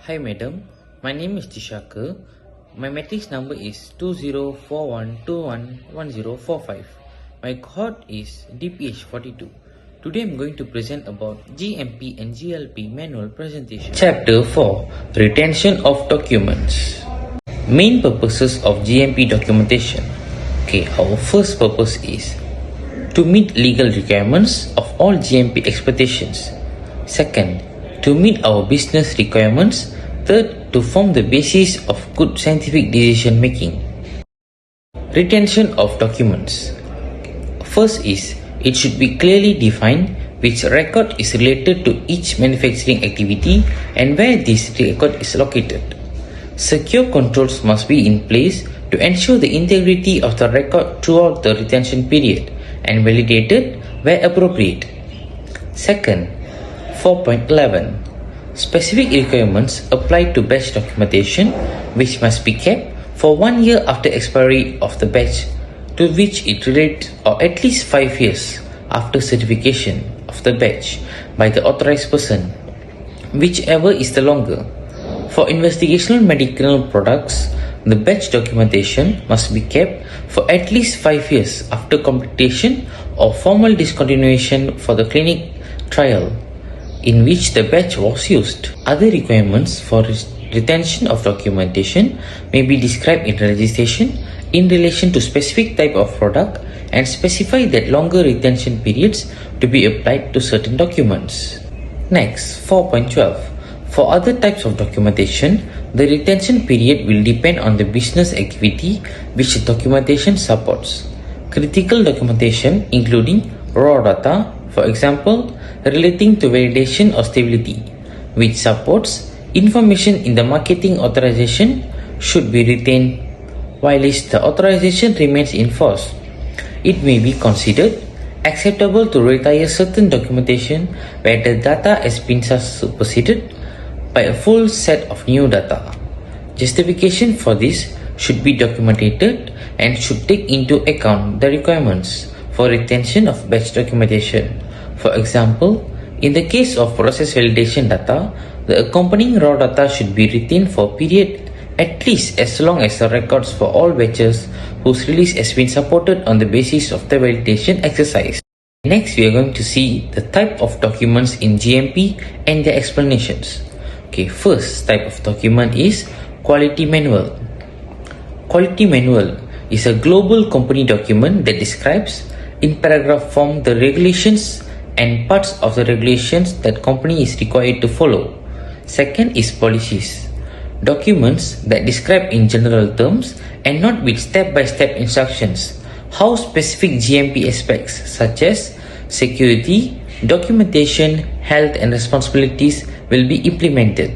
Hi madam, my name is TISHAKAR. My matrix number is 2041211045. My cohort is DPH42. Today I'm going to present about GMP and GLP manual presentation. Chapter 4, Retention of Documents. Main purposes of GMP documentation. Our first purpose is to meet legal requirements of all GMP expectations. Second, to meet our business requirements. Third, to form the basis of good scientific decision making. Retention of documents. First is, it should be clearly defined which record is related to each manufacturing activity and where this record is located. Secure controls must be in place to ensure the integrity of the record throughout the retention period and validated where appropriate. Second, 4.11. Specific requirements apply to batch documentation, which must be kept for 1 year after expiry of the batch to which it relates, or at least 5 years after certification of the batch by the authorized person, whichever is the longer. For investigational medicinal products, the batch documentation must be kept for at least 5 years after completion or formal discontinuation for the clinic trial in which the batch was used. Other requirements for retention of documentation may be described in registration in relation to specific type of product and specify that longer retention periods to be applied to certain documents. Next, 4.12. For other types of documentation, the retention period will depend on the business activity which the documentation supports. Critical documentation including raw data, for example, relating to validation or stability, which supports information in the marketing authorization, should be retained, whilst the authorization remains in force. It may be considered acceptable to retire certain documentation where the data has been superseded by a full set of new data. Justification for this should be documented and should take into account the requirements for retention of batch documentation. For example, in the case of process validation data, the accompanying raw data should be retained for a period at least as long as the records for all batches whose release has been supported on the basis of the validation exercise. Next, we are going to see the type of documents in GMP and their explanations. First type of document is Quality Manual. Quality Manual is a global company document that describes in paragraph form the regulations and parts of the regulations that company is required to follow. Second is policies. Documents that describe in general terms and not with step-by-step instructions how specific GMP aspects such as security, documentation, health and responsibilities will be implemented.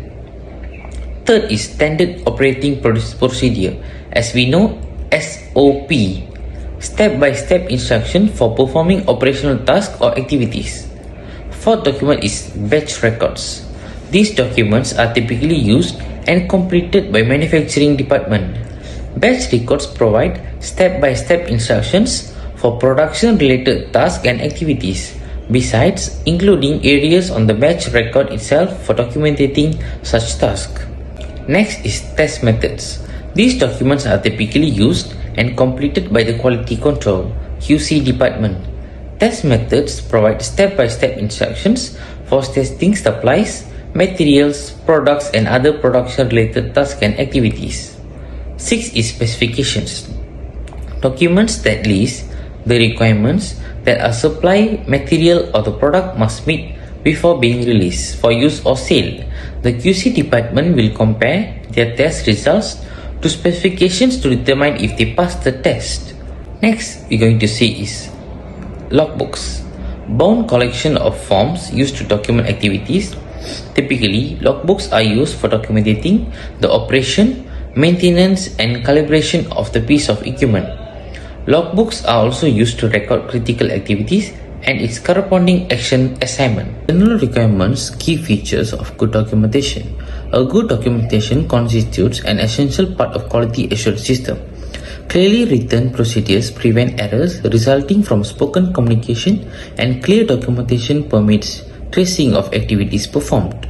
Third is Standard Operating Procedure, as we know SOP, step-by-step instruction for performing operational tasks or activities. Fourth document is batch records. These documents are typically used and completed by manufacturing department. Batch records provide step-by-step instructions for production-related tasks and activities, besides including areas on the batch record itself for documenting such tasks. Next is test methods. These documents are typically used and completed by the quality control QC department. Test methods provide step-by-step instructions for testing supplies, materials, products and other production-related tasks and activities. 6 is specifications. Documents that list the requirements that a supply, material or the product must meet before being released for use or sale. The QC department will compare their test results to specifications to determine if they pass the test. Next, we're going to see is logbooks. Bound collection of forms used to document activities. Typically, logbooks are used for documenting the operation, maintenance and calibration of the piece of equipment. Logbooks are also used to record critical activities and its corresponding action assignment. General requirements, key features of good documentation. A good documentation constitutes an essential part of quality assurance system. Clearly written procedures prevent errors resulting from spoken communication, and clear documentation permits tracing of activities performed.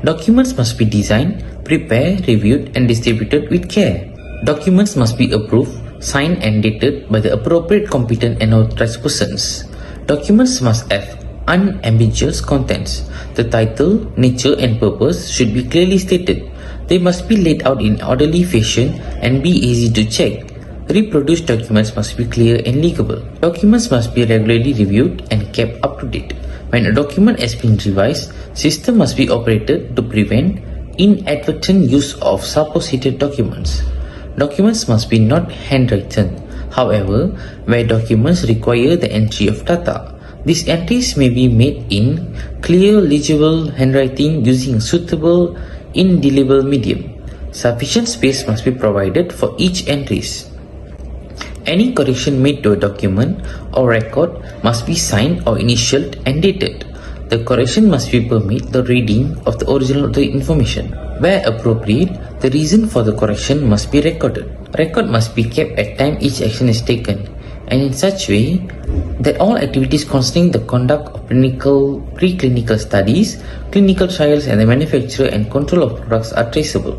Documents must be designed, prepared, reviewed and distributed with care. Documents must be approved, signed and dated by the appropriate competent and authorized persons. Documents must have unambiguous contents. The title, nature and purpose should be clearly stated. They must be laid out in orderly fashion and be easy to check. Reproduced documents must be clear and legible. Documents must be regularly reviewed and kept up to date. When a document has been revised, system must be operated to prevent inadvertent use of supposed documents. Documents must be not handwritten. However, where documents require the entry of data, these entries may be made in clear, legible handwriting using suitable indelible medium. Sufficient space must be provided for each entries. Any correction made to a document or record must be signed or initialed and dated. The correction must be permit the reading of the original of the information. Where appropriate, the reason for the correction must be recorded. Record must be kept at time each action is taken, and in such way that all activities concerning the conduct of preclinical studies, clinical trials and the manufacture and control of products are traceable.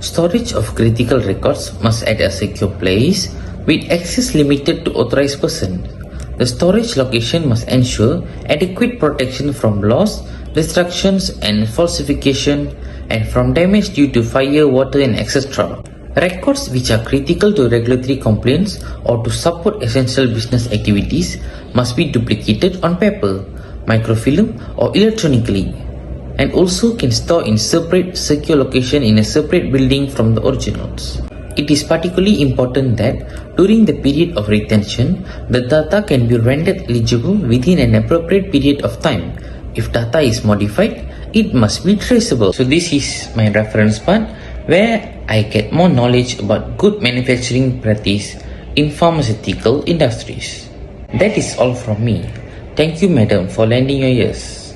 Storage of critical records must at a secure place with access limited to authorized person. The storage location must ensure adequate protection from loss, destructions and falsification and from damage due to fire, water and etc. Records which are critical to regulatory compliance or to support essential business activities must be duplicated on paper, microfilm or electronically, and also can store in separate secure location in a separate building from the originals. It is particularly important that during the period of retention, the data can be rendered legible within an appropriate period of time. If data is modified, it must be traceable. So this is my reference part where I get more knowledge about good manufacturing practice in pharmaceutical industries. That is all from me. Thank you, madam, for lending your ears.